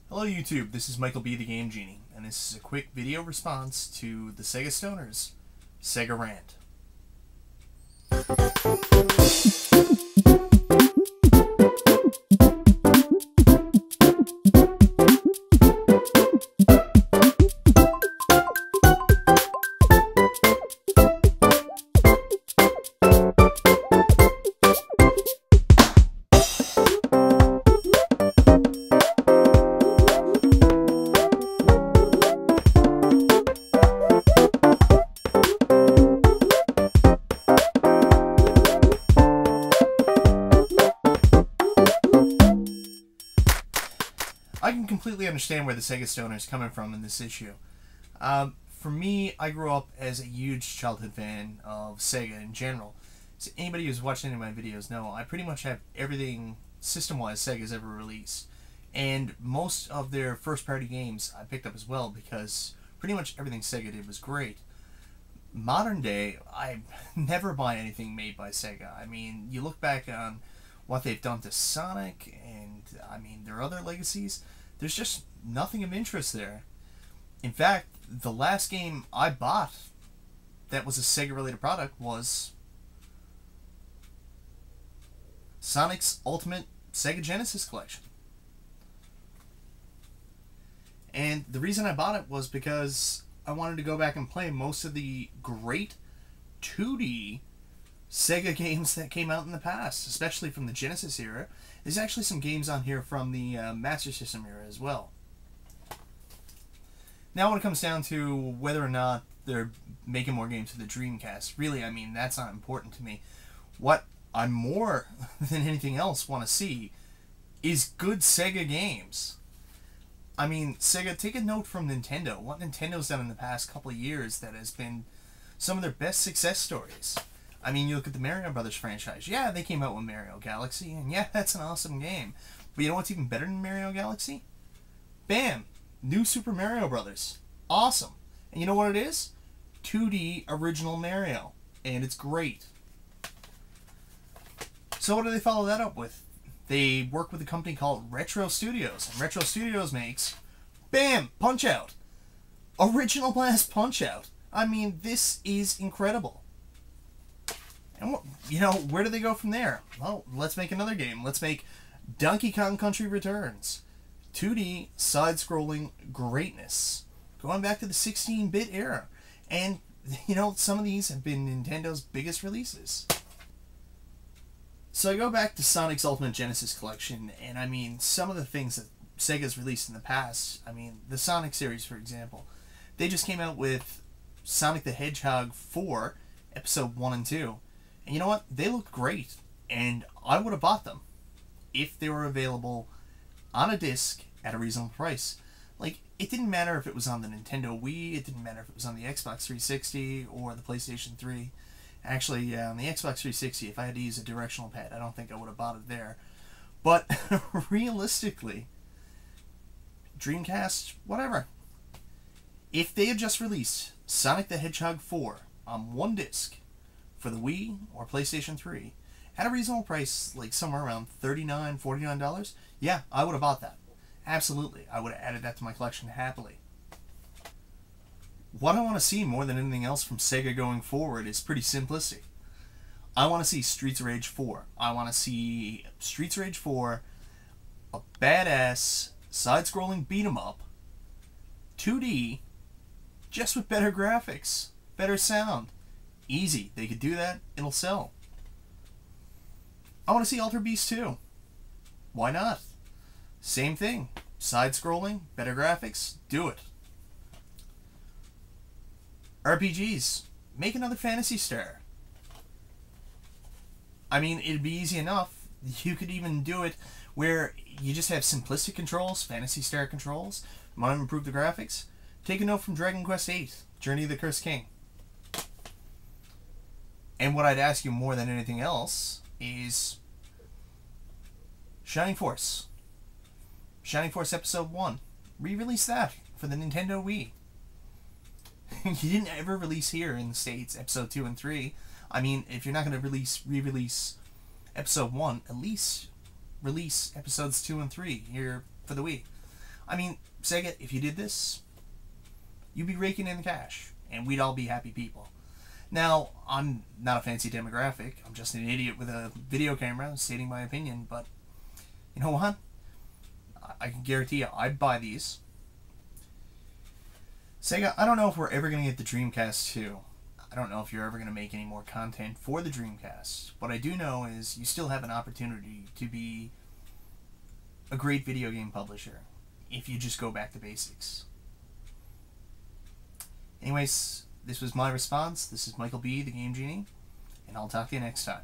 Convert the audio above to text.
Hello YouTube, this is MichaelB the Game Genie, and this is a quick video response to the Sega Stoners Sega Rant. I can completely understand where the Sega Stoner is coming from in this issue. For me, I grew up as a huge childhood fan of Sega in general. So anybody who's watched any of my videos know I pretty much have everything system-wise Sega's ever released. And most of their first-party games I picked up as well because pretty much everything Sega did was great. Modern day, I never buy anything made by Sega. I mean, you look back on what they've done to Sonic and, I mean, their other legacies, there's just nothing of interest there. In fact, the last game I bought that was a Sega-related product was Sonic's Ultimate Sega Genesis Collection. And the reason I bought it was because I wanted to go back and play most of the great 2D Sega games that came out in the past, especially from the Genesis era. There's actually some games on here from the Master System era as well. Now when it comes down to whether or not they're making more games for the Dreamcast, really, I mean, that's not important to me. What I more than anything else want to see is good Sega games. I mean, Sega, take a note from Nintendo. What Nintendo's done in the past couple of years that has been some of their best success stories. I mean, you look at the Mario Brothers franchise. Yeah, they came out with Mario Galaxy, and yeah, that's an awesome game. But you know what's even better than Mario Galaxy? Bam! New Super Mario Brothers. Awesome. And you know what it is? 2D original Mario. And it's great. So what do they follow that up with? They work with a company called Retro Studios. And Retro Studios makes, bam! Punch-Out! Original Blast Punch-Out! I mean, this is incredible. And, you know, where do they go from there? Well, let's make another game. Let's make Donkey Kong Country Returns. 2D, side-scrolling greatness. Going back to the 16-bit era. And, you know, some of these have been Nintendo's biggest releases. So I go back to Sonic's Ultimate Genesis Collection, and I mean, some of the things that Sega's released in the past, I mean, the Sonic series, for example. They just came out with Sonic the Hedgehog 4, Episode 1 and 2. And you know what? They look great, and I would have bought them if they were available on a disc at a reasonable price. Like, it didn't matter if it was on the Nintendo Wii, it didn't matter if it was on the Xbox 360 or the PlayStation 3. Actually, on the Xbox 360, if I had to use a directional pad, I don't think I would have bought it there. But, realistically, Dreamcast, whatever. If they had just released Sonic the Hedgehog 4 on one disc, for the Wii or PlayStation 3 at a reasonable price, like somewhere around $39, $49, yeah, I would have bought that. Absolutely. I would have added that to my collection happily. What I want to see more than anything else from Sega going forward is pretty simplistic. I want to see Streets of Rage 4. I want to see Streets of Rage 4, a badass side-scrolling beat-em-up, 2D, just with better graphics, better sound. Easy. They could do that. It'll sell. I want to see Alter Beast 2. Why not? Same thing. Side-scrolling, better graphics. Do it. RPGs. Make another Phantasy Star. I mean, it'd be easy enough. You could even do it where you just have simplistic controls, Phantasy Star controls. Want to improve the graphics? Take a note from Dragon Quest VIII, Journey of the Cursed King. And what I'd ask you more than anything else is Shining Force. Shining Force Episode 1. Re-release that for the Nintendo Wii. You didn't ever release here in the States Episode 2 and 3. I mean, if you're not going to re-release Episode 1, at least release Episodes 2 and 3 here for the Wii. I mean, Sega, if you did this, you'd be raking in the cash, and we'd all be happy people. Now, I'm not a fancy demographic. I'm just an idiot with a video camera stating my opinion, but you know what? I can guarantee you, I'd buy these. Sega, I don't know if we're ever going to get the Dreamcast 2. I don't know if you're ever going to make any more content for the Dreamcast. What I do know is you still have an opportunity to be a great video game publisher if you just go back to basics. Anyways, this was my response. This is MichaelB, the Game Genie, and I'll talk to you next time.